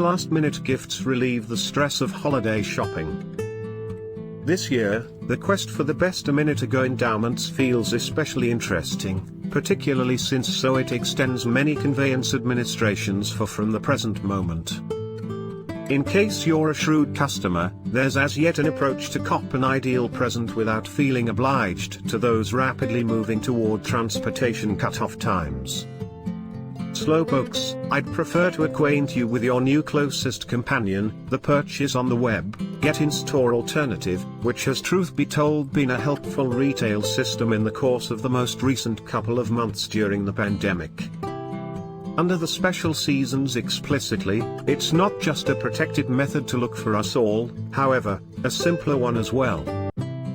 last-minute gifts relieve the stress of holiday shopping. This year, the quest for the best a-minute-ago endowments feels especially interesting, particularly since it extends many conveyance administrations from the present moment. In case you're a shrewd customer, there's as yet an approach to cop an ideal present without feeling obliged to those rapidly moving toward transportation cut-off times. Slowpokes, I'd prefer to acquaint you with your new closest companion, the purchase on the web, get-in-store alternative, which has truth be told been a helpful retail system in the course of the most recent couple of months during the pandemic. Under the special seasons explicitly, it's not just a protected method to look for us all, however, a simpler one as well.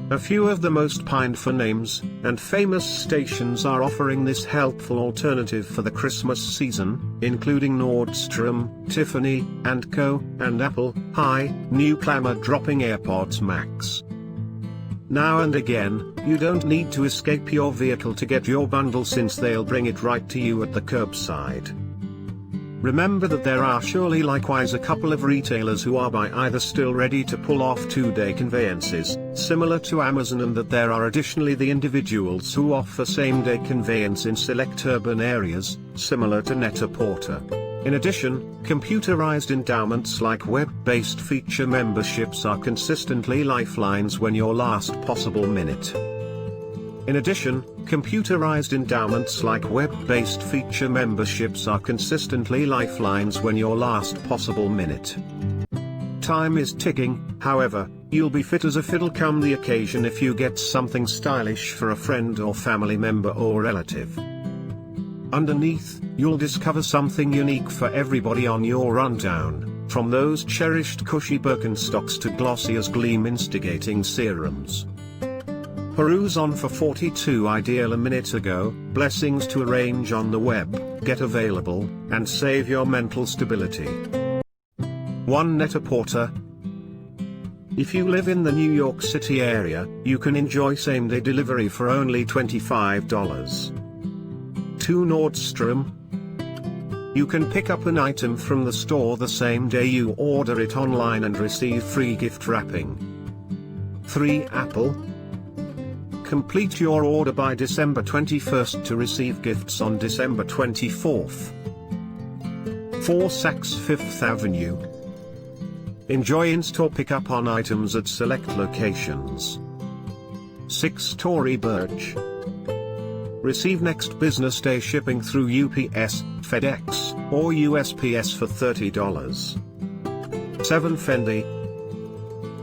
A few of the most pined-for names and famous stations are offering this helpful alternative for the Christmas season, including Nordstrom, Tiffany Co, and Apple. Hi, new clamor dropping AirPods Max. Now and again, you don't need to escape your vehicle to get your bundle since they'll bring it right to you at the curbside. Remember that there are surely likewise a couple of retailers who are by either still ready to pull off two-day conveyances, similar to Amazon, and that there are additionally the individuals who offer same-day conveyance in select urban areas, similar to Net-a-Porter. In addition, computerized endowments like web-based feature memberships are consistently lifelines when your last possible minute. In addition, computerized endowments like web-based feature memberships are consistently lifelines when your last possible minute. Time is ticking, however, you'll be fit as a fiddle come the occasion if you get something stylish for a friend or family member or relative. Underneath, you'll discover something unique for everybody on your rundown, from those cherished cushy Birkenstocks to Glossier's gleam-instigating serums. Peruse on for 42 ideal a minute ago, blessings to arrange on the web, get available, and save your mental stability. 1 Net-a-Porter. If you live in the New York City area, you can enjoy same-day delivery for only $25. 2 Nordstrom. You can pick up an item from the store the same day you order it online and receive free gift wrapping. 3 Apple. Complete your order by December 21st to receive gifts on December 24th. 4 Saks Fifth Avenue. Enjoy in-store pickup on items at select locations. 6 Tory Burch. Receive next business day shipping through UPS, FedEx, or USPS for $30. 7 Fendi.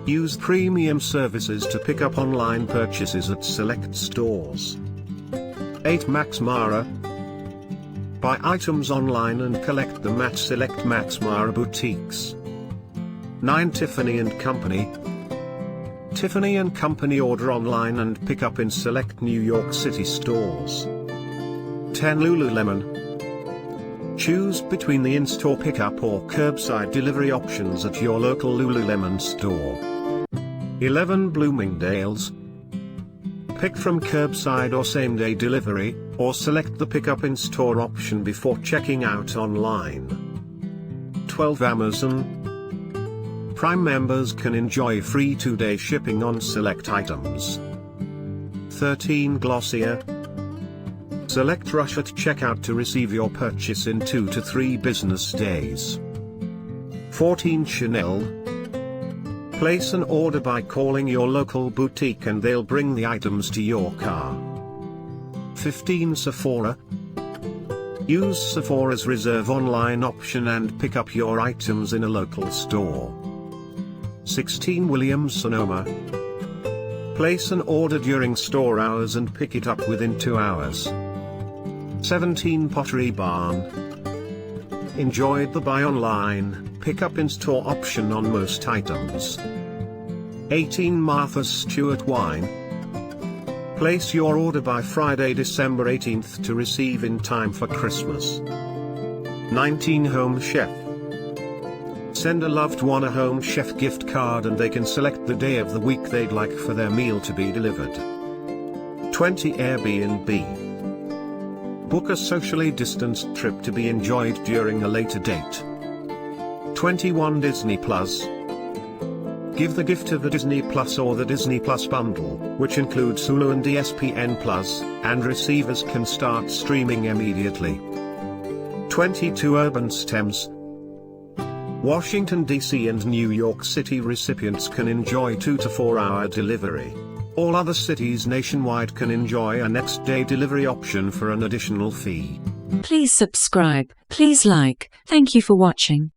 Use premium services to pick up online purchases at select stores. 8 Max Mara. Buy items online and collect them at select Max Mara boutiques. 9 Tiffany Company. Tiffany Company order online and pick up in select New York City stores. 10 Lululemon. Choose between the in-store pickup or curbside delivery options at your local Lululemon store. 11 Bloomingdale's. Pick from curbside or same-day delivery, or select the pickup in-store option before checking out online. 12 Amazon. Prime members can enjoy free 2-day shipping on select items. 13 Glossier. Select rush at checkout to receive your purchase in 2 to 3 business days. 14 Chanel. Place an order by calling your local boutique and they'll bring the items to your car. 15 Sephora. Use Sephora's reserve online option and pick up your items in a local store. 16 Williams Sonoma. Place an order during store hours and pick it up within 2 hours. 17 Pottery Barn. Enjoyed the buy online, pick up in-store option on most items. 18 Martha's Stewart Wine. Place your order by Friday, December 18th to receive in time for Christmas. 19 Home Chef. Send a loved one a Home Chef gift card and they can select the day of the week they'd like for their meal to be delivered. 20 Airbnb. Book a socially distanced trip to be enjoyed during a later date. 21 Disney Plus. Give the gift of the Disney Plus or the Disney Plus bundle, which includes Hulu and ESPN Plus, and receivers can start streaming immediately. 22 Urbanstems. Washington, D.C. and New York City recipients can enjoy 2 to 4 hour delivery. All other cities nationwide can enjoy a next day delivery option for an additional fee. Please subscribe, please like, thank you for watching.